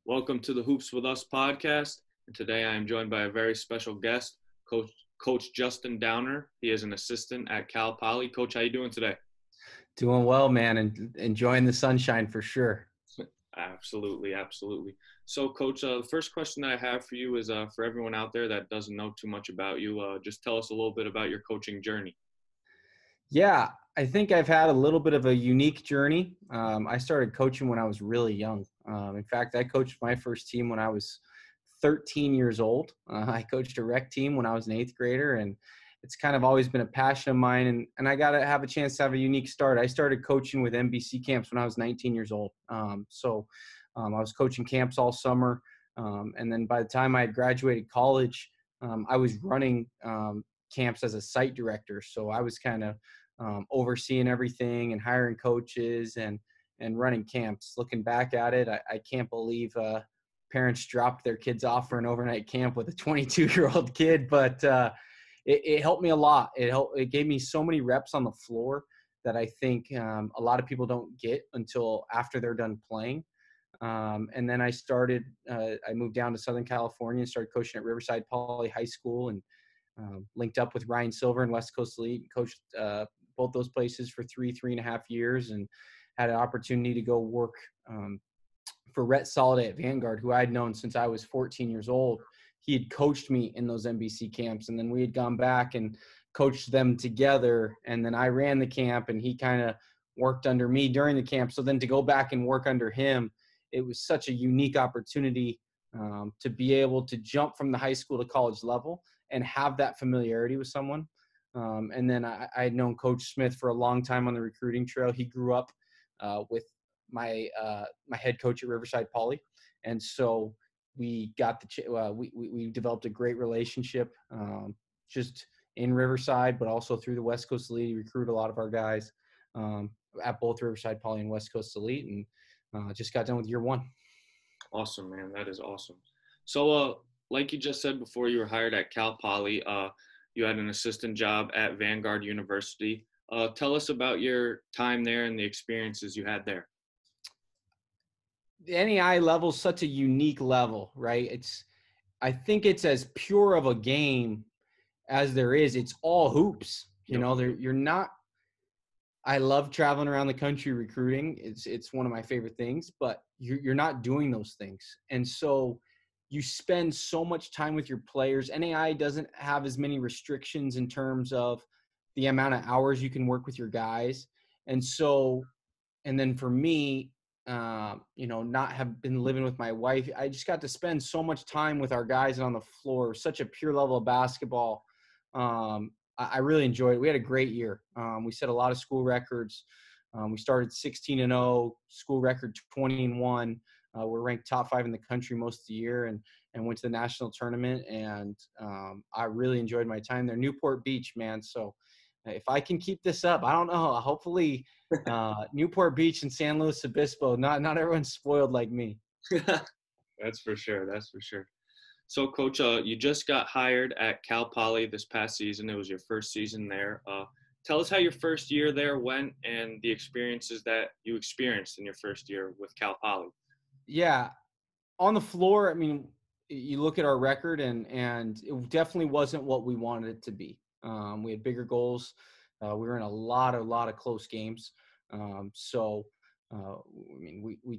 Welcome to the Hoops with Us podcast. And today I am joined by a very special guest, Coach Justin Downer. He is an assistant at Cal Poly. Coach, how you doing today? Doing well, man, and enjoying the sunshine for sure. Absolutely, absolutely. So, Coach, the first question that I have for you is for everyone out there that doesn't know too much about you, just tell us a little bit about your coaching journey. Yeah, I think I've had a little bit of a unique journey. I started coaching when I was really young. In fact, I coached my first team when I was 13 years old. I coached a rec team when I was an eighth grader, and it's kind of always been a passion of mine. And I got to have a chance to have a unique start. I started coaching with NBC camps when I was 19 years old. I was coaching camps all summer. And then by the time I had graduated college, I was running camps as a site director. So I was kind of overseeing everything and hiring coaches and running camps. Looking back at it, I can't believe parents dropped their kids off for an overnight camp with a 22-year-old kid, but it helped me a lot. It gave me so many reps on the floor that I think a lot of people don't get until after they're done playing. And then I moved down to Southern California and started coaching at Riverside Poly High School, and linked up with Ryan Silver and West Coast Elite, coached both those places for 3.5 years, and had an opportunity to go work for Rhett Soliday at Vanguard, who I had known since I was 14 years old. He had coached me in those NBC camps, and then we had gone back and coached them together. And then I ran the camp, and he kind of worked under me during the camp. So then to go back and work under him, it was such a unique opportunity to be able to jump from the high school to college level and have that familiarity with someone. And then I had known Coach Smith for a long time on the recruiting trail. He grew up with my head coach at Riverside Poly, and so we got we developed a great relationship just in Riverside, but also through the West Coast Elite. He recruited a lot of our guys at both Riverside Poly and West Coast Elite, and just got done with year one. Awesome, man. That is awesome. So, like you just said before, you were hired at Cal Poly. You had an assistant job at Vanguard University. Tell us about your time there and the experiences you had there. The NAI level is such a unique level, right? I think it's as pure of a game as there is. It's all hoops. You know, you're not. I love traveling around the country recruiting. It's one of my favorite things, but you're not doing those things, and so you spend so much time with your players. NAI doesn't have as many restrictions in terms of the amount of hours you can work with your guys. And then for me, not have been living with my wife, I just got to spend so much time with our guys and on the floor, such a pure level of basketball. I really enjoyed it. We had a great year. We set a lot of school records. We started 16-0, school record 20-1. We're ranked top 5 in the country most of the year, and went to the national tournament. And I really enjoyed my time there. Newport Beach, man. So if I can keep this up, I don't know. Hopefully, Newport Beach and San Luis Obispo. Not everyone's spoiled like me. That's for sure. That's for sure. So, Coach, you just got hired at Cal Poly this past season. It was your first season there. Tell us how your first year there went and the experiences that you experienced in your first year with Cal Poly. Yeah, on the floor, I mean, you look at our record, and it definitely wasn't what we wanted it to be. We had bigger goals. We were in a lot of close games. We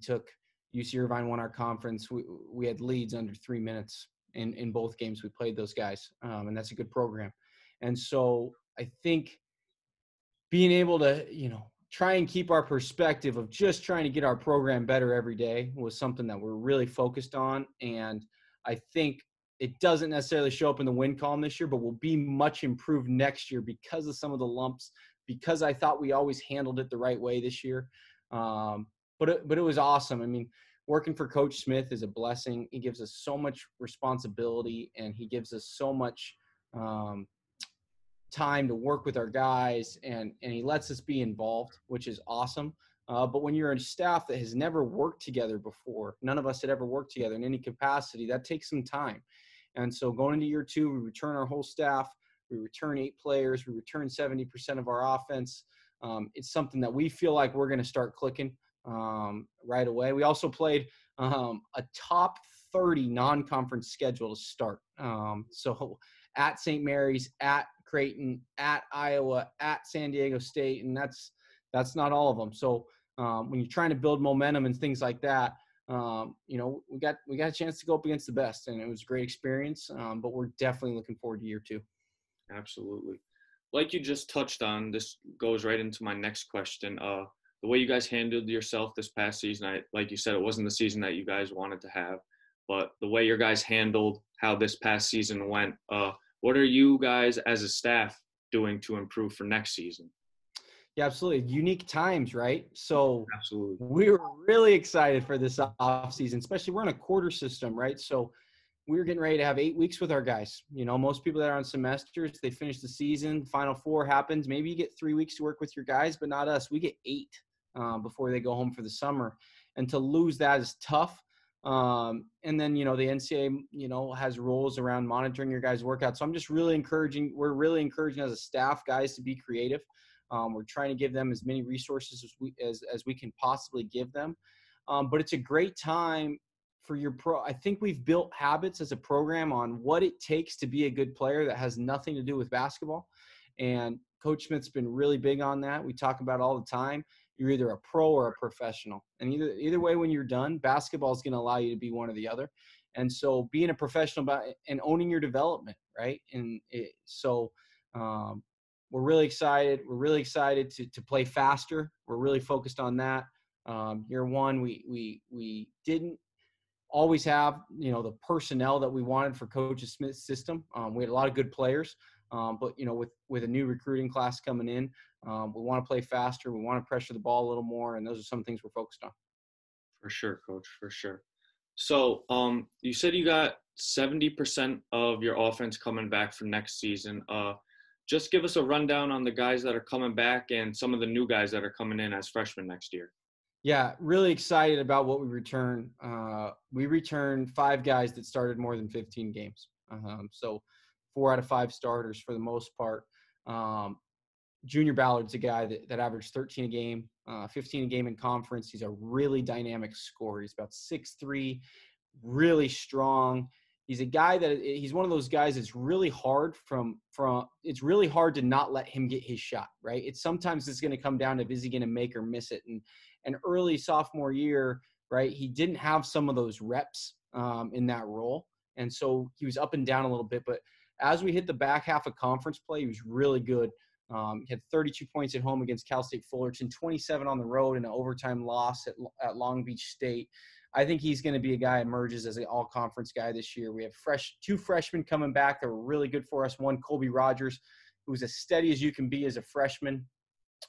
took UC Irvine won our conference. We had leads under 3 minutes in both games we played those guys, and that's a good program. And so I think being able to, try and keep our perspective of just trying to get our program better every day was something that we're really focused on. And I think it doesn't necessarily show up in the win column this year, but will be much improved next year because of some of the lumps, because I thought we always handled it the right way this year. But it was awesome. I mean, working for Coach Smith is a blessing. He gives us so much responsibility, and he gives us so much time to work with our guys, and he lets us be involved, which is awesome. But when you're a staff that has never worked together before, none of us had ever worked together in any capacity, that takes some time. And so going into year 2, we return our whole staff, we return 8 players, we return 70% of our offense. It's something that we feel like we're going to start clicking right away. We also played a top 30 non-conference schedule to start. So at St. Mary's, at Creighton, at Iowa, at San Diego State, and that's not all of them. So when you're trying to build momentum and things like that, we got a chance to go up against the best, and it was a great experience. But we're definitely looking forward to year 2. Absolutely. Like you just touched on, this goes right into my next question. The way you guys handled yourself this past season, like you said, it wasn't the season that you guys wanted to have, but the way your guys handled how this past season went, what are you guys as a staff doing to improve for next season? Yeah, absolutely. Unique times, right? So Absolutely. we were really excited for this off season, especially we're in a quarter system, right? So we were getting ready to have 8 weeks with our guys. Most people that are on semesters, they finish the season, Final Four happens. Maybe you get 3 weeks to work with your guys, but not us. We get 8 before they go home for the summer. And to lose that is tough. And then, the NCAA, has rules around monitoring your guys' workouts. So I'm just we're really encouraging as a staff guys to be creative. We're trying to give them as many resources as we can possibly give them. But it's a great time for your pro. I think we've built habits as a program on what it takes to be a good player that has nothing to do with basketball. And Coach Smith's been really big on that. We talk about it all the time. You're either a pro or a professional. And either way, when you're done, basketball is going to allow you to be one or the other. And so being a professional and owning your development, right? We're really excited. We're really excited to play faster. We're really focused on that. Year 1, we didn't always have, the personnel that we wanted for Coach Smith's system. We had a lot of good players, but with a new recruiting class coming in, we want to play faster. We want to pressure the ball a little more, and those are some things we're focused on. For sure, Coach, for sure. So you said you got 70% of your offense coming back for next season. Just give us a rundown on the guys that are coming back and some of the new guys that are coming in as freshmen next year. Yeah, really excited about what we return. We returned 5 guys that started more than 15 games. So 4 out of 5 starters for the most part. Junior Ballard's a guy that averaged 13 a game, 15 a game in conference. He's a really dynamic scorer. He's about 6'3", really strong. He's a guy he's one of those guys that's really hard it's really hard to not let him get his shot, right? Sometimes it's going to come down to is he going to make or miss it. And early sophomore year, right, he didn't have some of those reps in that role. And so he was up and down a little bit. But as we hit the back half of conference play, he was really good. He had 32 points at home against Cal State Fullerton, 27 on the road in an overtime loss at Long Beach State. I think he's going to be a guy who emerges as an all-conference guy this year. We have 2 freshmen coming back that were really good for us. One, Colby Rogers, who's as steady as you can be as a freshman,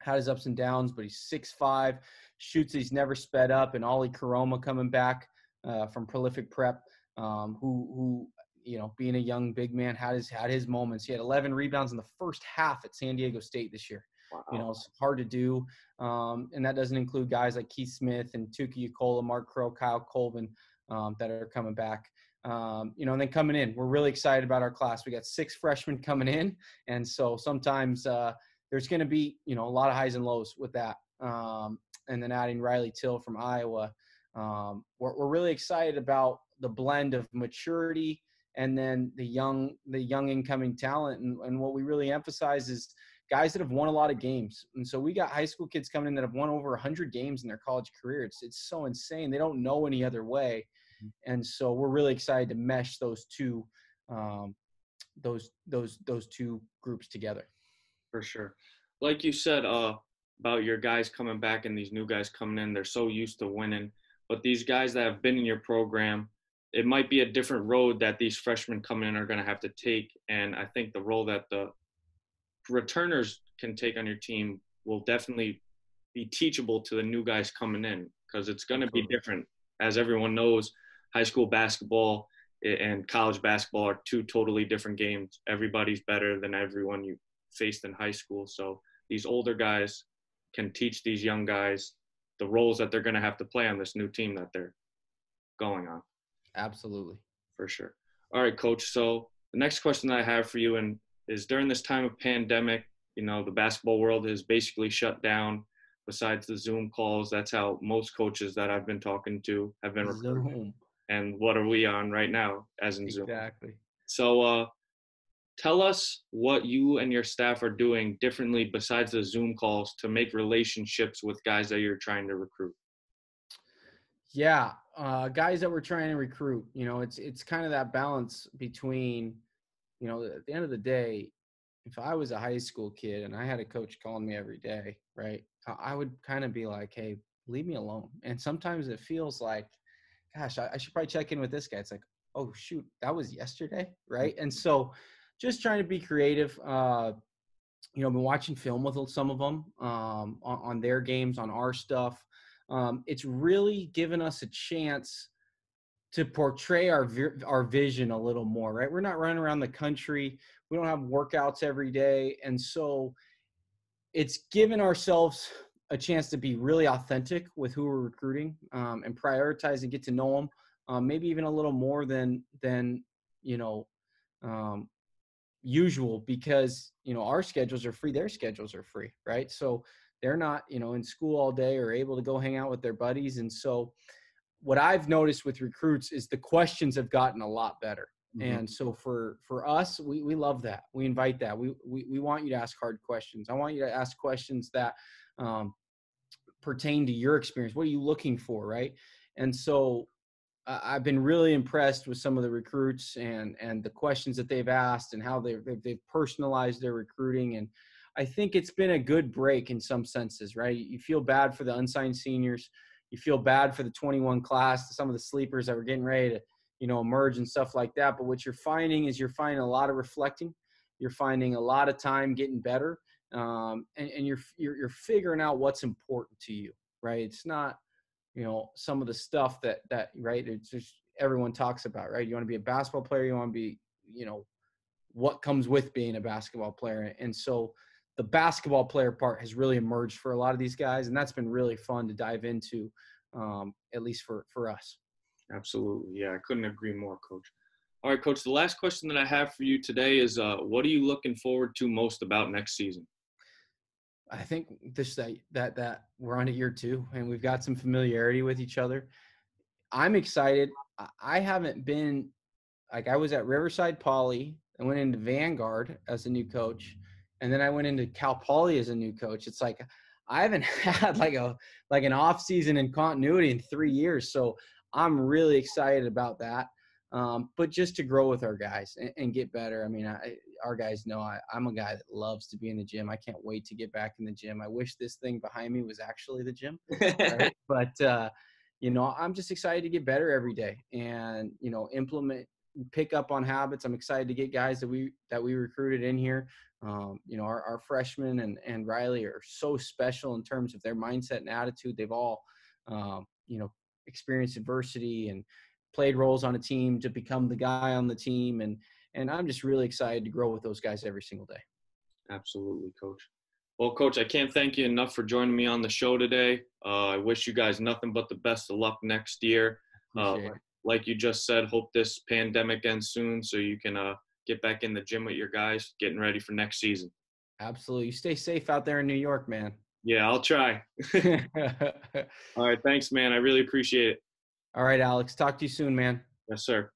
had his ups and downs, but he's 6'5", shoots he's never sped up. And Ollie Karoma coming back from Prolific Prep, who being a young big man, had his moments. He had 11 rebounds in the first half at San Diego State this year. Wow. It's hard to do. And that doesn't include guys like Keith Smith and Tuki Ukola, Mark Crow, Kyle Colvin that are coming back. And then coming in, we're really excited about our class. We got 6 freshmen coming in. And so sometimes there's going to be, a lot of highs and lows with that. And then adding Riley Till from Iowa. We're really excited about the blend of maturity and then the young incoming talent. And what we really emphasize is guys that have won a lot of games. And so we got high school kids coming in that have won over 100 games in their college career. It's so insane. They don't know any other way. And so we're really excited to mesh those two groups together. For sure. Like you said about your guys coming back and these new guys coming in, they're so used to winning. But these guys that have been in your program, it might be a different road that these freshmen coming in are going to have to take. And I think the role that the returners can take on your team will definitely be teachable to the new guys coming in, because it's going to be different. As everyone knows, high school basketball and college basketball are 2 totally different games. Everybody's better than everyone you faced in high school. So these older guys can teach these young guys the roles that they're going to have to play on this new team that they're going on. Absolutely. For sure. All right, Coach. So the next question that I have for you is during this time of pandemic, the basketball world is basically shut down. besides the Zoom calls. That's how most coaches that I've been talking to have been recruited. Zoom. And what are we on right now as in Zoom? Exactly. So tell us what you and your staff are doing differently besides the Zoom calls to make relationships with guys that you're trying to recruit. Yeah, guys that we're trying to recruit, it's kind of that balance between, at the end of the day, if I was a high school kid and I had a coach calling me every day, right, I would kind of be like, hey, leave me alone. And sometimes it feels like, gosh, I should probably check in with this guy. It's like, oh, shoot, that was yesterday, right? And so just trying to be creative. I've been watching film with some of them on their games, on our stuff. It's really given us a chance to portray our vision a little more, right? We're not running around the country. We don't have workouts every day. And so it's given ourselves a chance to be really authentic with who we're recruiting and prioritize and get to know them, maybe even a little more than um, usual, because our schedules are free, their schedules are free, right? So they're not in school all day or able to go hang out with their buddies. And so what I've noticed with recruits is the questions have gotten a lot better. Mm-hmm. And so for us, we love that. We invite that. We want you to ask hard questions. I want you to ask questions that pertain to your experience. What are you looking for, right? And so I've been really impressed with some of the recruits and the questions that they've asked and how they've personalized their recruiting. And I think it's been a good break in some senses, right? You feel bad for the unsigned seniors. You feel bad for the 21 class, some of the sleepers that were getting ready to, emerge and stuff like that. But what you're finding is you're finding a lot of reflecting. You're finding a lot of time getting better. And you're figuring out what's important to you, right? It's not, some of the stuff that right, it's just everyone talks about, right? You want to be a basketball player, you want to be, what comes with being a basketball player. And so the basketball player part has really emerged for a lot of these guys, and that's been really fun to dive into, at least for us. Absolutely. Yeah, I couldn't agree more, Coach. All right, Coach, the last question that I have for you today is what are you looking forward to most about next season? I think this that we're on to year 2 and we've got some familiarity with each other. I'm excited. I haven't been, like, I was at Riverside Poly. I went into Vanguard as a new coach, and then I went into Cal Poly as a new coach. It's like I haven't had like an off season in continuity in 3 years. So I'm really excited about that. But just to grow with our guys and get better. I mean, our guys know I'm a guy that loves to be in the gym. I can't wait to get back in the gym. I wish this thing behind me was actually the gym, right? But I'm just excited to get better every day and pick up on habits. I'm excited to get guys that we recruited in here. Our freshmen and Riley are so special in terms of their mindset and attitude. They've all experienced adversity and played roles on a team to become the guy on the team. And I'm just really excited to grow with those guys every single day. Absolutely, Coach. Well, Coach, I can't thank you enough for joining me on the show today. I wish you guys nothing but the best of luck next year. Like you just said, hope this pandemic ends soon so you can get back in the gym with your guys, getting ready for next season. Absolutely. You stay safe out there in New York, man. Yeah, I'll try. All right. Thanks, man. I really appreciate it. All right, Alex. Talk to you soon, man. Yes, sir.